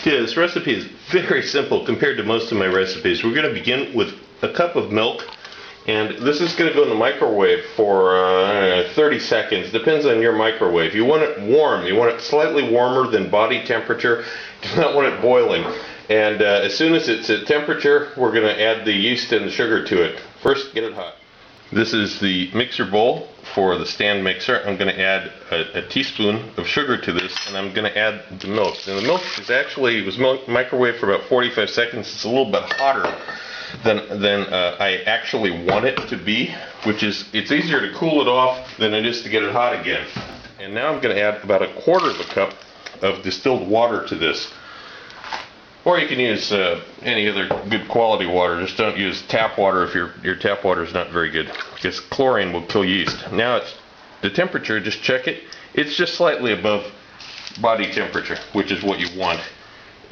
Yeah, this recipe is very simple compared to most of my recipes. We're going to begin with a cup of milk, and this is going to go in the microwave for 30 seconds. Depends on your microwave. You want it warm. You want it slightly warmer than body temperature. Do not want it boiling. And as soon as it's at temperature, we're going to add the yeast and the sugar to it. First, get it hot. This is the mixer bowl for the stand mixer. I'm going to add a teaspoon of sugar to this, and I'm going to add the milk. And the milk is actually, it was microwaved for about 45 seconds. It's a little bit hotter than I actually want it to be, which is, it's easier to cool it off than it is to get it hot again. And now I'm going to add about 1/4 of a cup of distilled water to this. Or you can use any other good quality water. Just don't use tap water if your tap water is not very good, because chlorine will kill yeast. Now it's the temperature, just check it. It's just slightly above body temperature, which is what you want.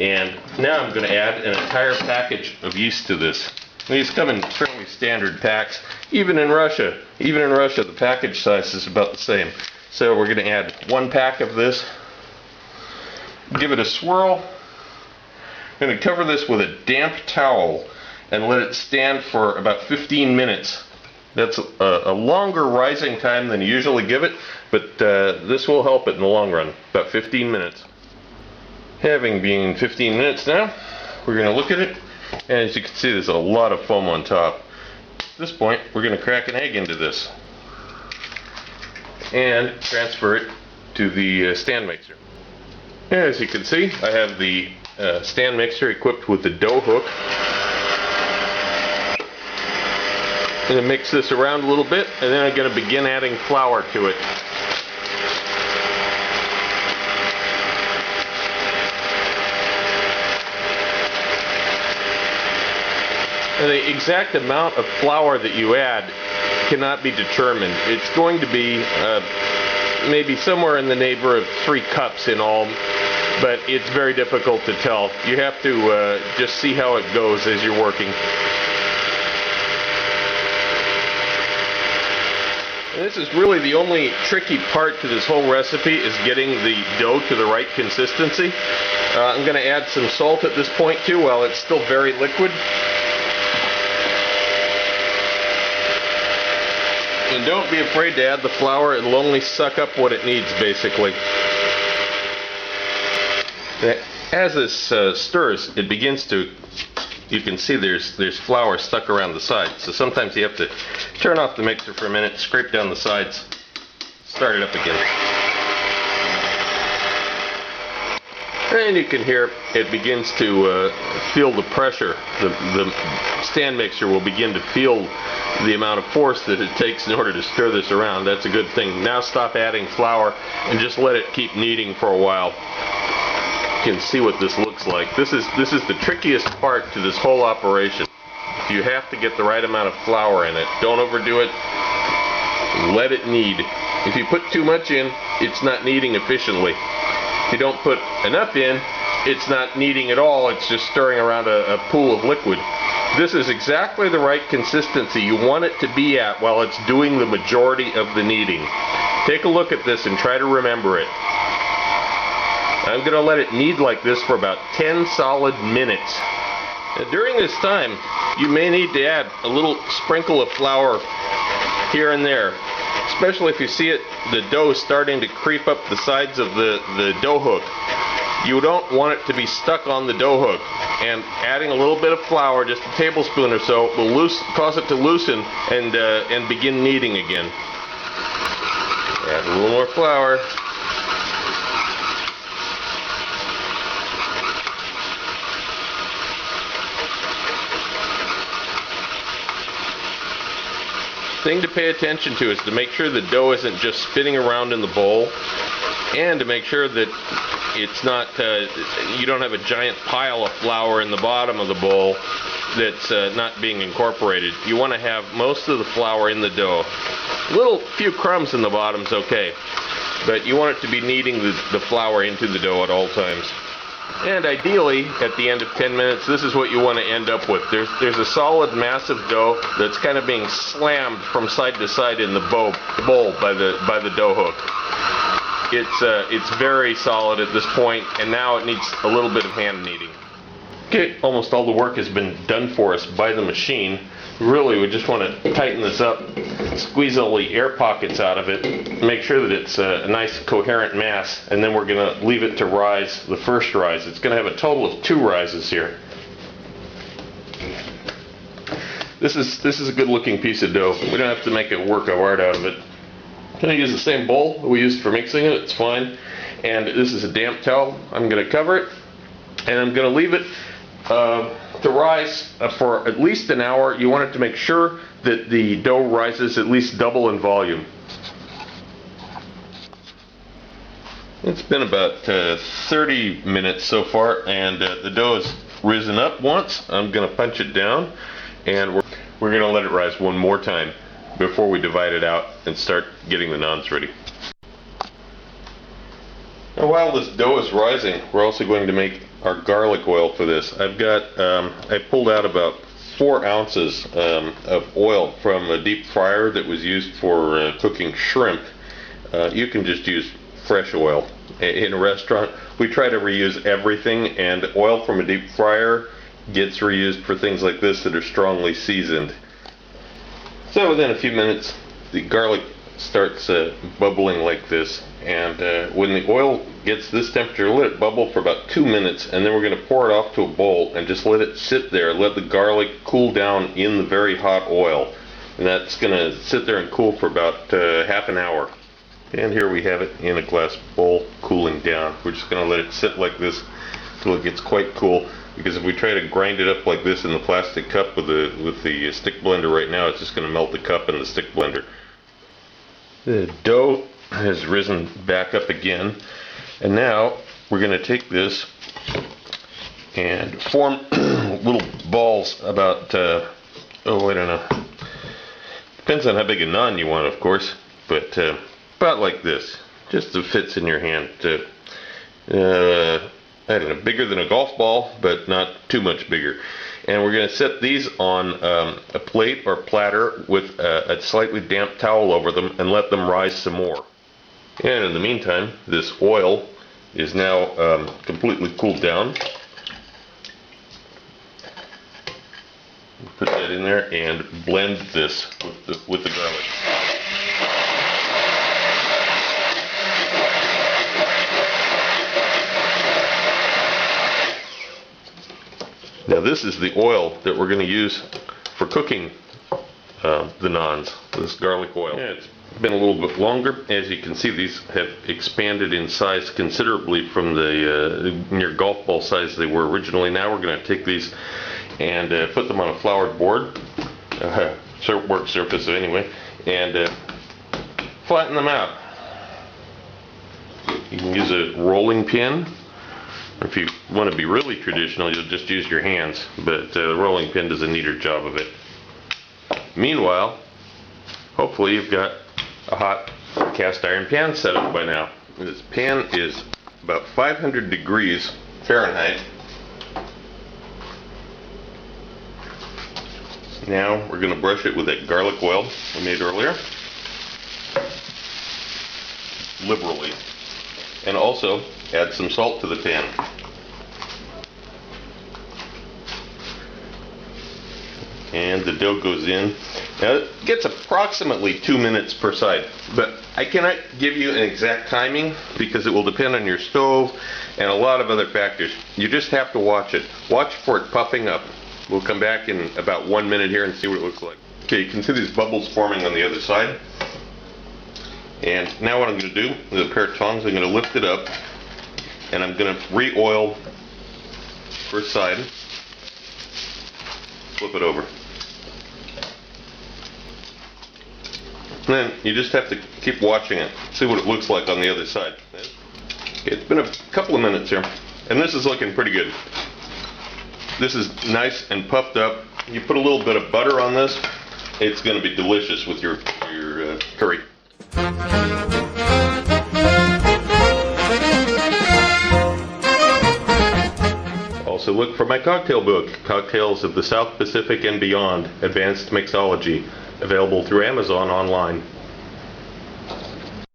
And now I'm going to add an entire package of yeast to this. These come in fairly standard packs. Even in Russia, the package size is about the same. So we're going to add 1 pack of this. Give it a swirl. I'm going to cover this with a damp towel and let it stand for about 15 minutes. That's a longer rising time than you usually give it, but this will help it in the long run, about 15 minutes. Having been 15 minutes now, we're going to look at it, and as you can see, there's a lot of foam on top. At this point, we're going to crack an egg into this and transfer it to the stand mixer. As you can see, I have the stand mixer equipped with the dough hook. I'm going to mix this around a little bit, and then I'm going to begin adding flour to it. And the exact amount of flour that you add cannot be determined. It's going to be maybe somewhere in the neighborhood of 3 cups in all, but it's very difficult to tell. You have to just see how it goes as you're working. And this is really the only tricky part to this whole recipe, is getting the dough to the right consistency. I'm going to add some salt at this point too, while it's still very liquid. And don't be afraid to add the flour. It'll only suck up what it needs, basically. As this stirs, it begins to, you can see there's flour stuck around the sides. So sometimes you have to turn off the mixer for a minute, scrape down the sides, start it up again. And you can hear it begins to feel the pressure. The stand mixer will begin to feel the amount of force that it takes in order to stir this around. That's a good thing. Now stop adding flour and just let it keep kneading for a while. You can see what this looks like. This is the trickiest part to this whole operation. You have to get the right amount of flour in it. Don't overdo it. Let it knead. If you put too much in, it's not kneading efficiently. If you don't put enough in, it's not kneading at all. It's just stirring around a pool of liquid. This is exactly the right consistency you want it to be at while it's doing the majority of the kneading. Take a look at this and try to remember it. I'm going to let it knead like this for about 10 solid minutes. During this time, you may need to add a little sprinkle of flour here and there, especially if you see the dough starting to creep up the sides of the dough hook. You don't want it to be stuck on the dough hook, and adding a little bit of flour, just a tablespoon or so, will cause it to loosen and begin kneading again. Add a little more flour. Thing to pay attention to is to make sure the dough isn't just spinning around in the bowl, and to make sure that it's not, you don't have a giant pile of flour in the bottom of the bowl that's not being incorporated. You want to have most of the flour in the dough. Few crumbs in the bottom's okay, but you want it to be kneading the flour into the dough at all times. And ideally, at the end of 10 minutes, this is what you want to end up with. There's a solid mass of dough that's kind of being slammed from side to side in the bowl by the dough hook. it's very solid at this point, and now it needs a little bit of hand kneading. Okay, almost all the work has been done for us by the machine. Really, we just want to tighten this up, squeeze all the air pockets out of it, make sure that it's a nice coherent mass, and then we're going to leave it to rise the first rise. It's going to have a total of 2 rises here. This is a good looking piece of dough. We don't have to make a work of art out of it. I'm going to use the same bowl that we used for mixing it. It's fine. And this is a damp towel. I'm going to cover it, and I'm going to leave it to rise for at least an hour. You want it to make sure that the dough rises at least double in volume. It's been about 30 minutes so far, and the dough has risen up once. I'm going to punch it down, and we're going to let it rise one more time before we divide it out and start getting the naans ready. Now, while this dough is rising, we're also going to make our garlic oil for this. I pulled out about 4 ounces of oil from a deep fryer that was used for cooking shrimp. You can just use fresh oil. In a restaurant, we try to reuse everything, and oil from a deep fryer gets reused for things like this that are strongly seasoned. So within a few minutes, the garlic starts bubbling like this, and when the oil gets this temperature, let it bubble for about 2 minutes, and then we're going to pour it off to a bowl and just let it sit there. Let the garlic cool down in the very hot oil, and that's going to sit there and cool for about half an hour. And here we have it in a glass bowl cooling down. We're just going to let it sit like this until it gets quite cool, because if we try to grind it up like this in the plastic cup with the stick blender right now, it's just going to melt the cup and the stick blender. The dough has risen back up again, and now we're going to take this and form little balls about, I don't know, depends on how big a naan you want, of course, but about like this, just so it fits in your hand. I don't know, bigger than a golf ball, but not too much bigger. And we're going to set these on a plate or platter with a slightly damp towel over them and let them rise some more. And in the meantime, this oil is now completely cooled down. Put that in there and blend this with the garlic. Now this is the oil that we're going to use for cooking the naans, this garlic oil. Yeah, it's been a little bit longer. As you can see, these have expanded in size considerably from the near golf ball size they were originally. Now we're going to take these and put them on a floured board, work surface anyway, and flatten them out. You can use a rolling pin. If you want to be really traditional, you'll just use your hands, but the rolling pin does a neater job of it. Meanwhile, hopefully you've got a hot cast iron pan set up by now. This pan is about 500 degrees Fahrenheit. Now we're going to brush it with that garlic oil we made earlier, liberally, and also add some salt to the pan. And the dough goes in. Now it gets approximately 2 minutes per side, but I cannot give you an exact timing because it will depend on your stove and a lot of other factors. You just have to watch it. Watch for it puffing up. We'll come back in about 1 minute here and see what it looks like. Okay, you can see these bubbles forming on the other side. And now what I'm going to do with a pair of tongs, I'm going to lift it up and I'm going to re-oil first side, flip it over. And then you just have to keep watching it, see what it looks like on the other side. It's been a couple of minutes here, and this is looking pretty good. This is nice and puffed up. You put a little bit of butter on this, it's going to be delicious with your curry. Also look for my cocktail book, Cocktails of the South Pacific and Beyond, Advanced Mixology, available through Amazon online.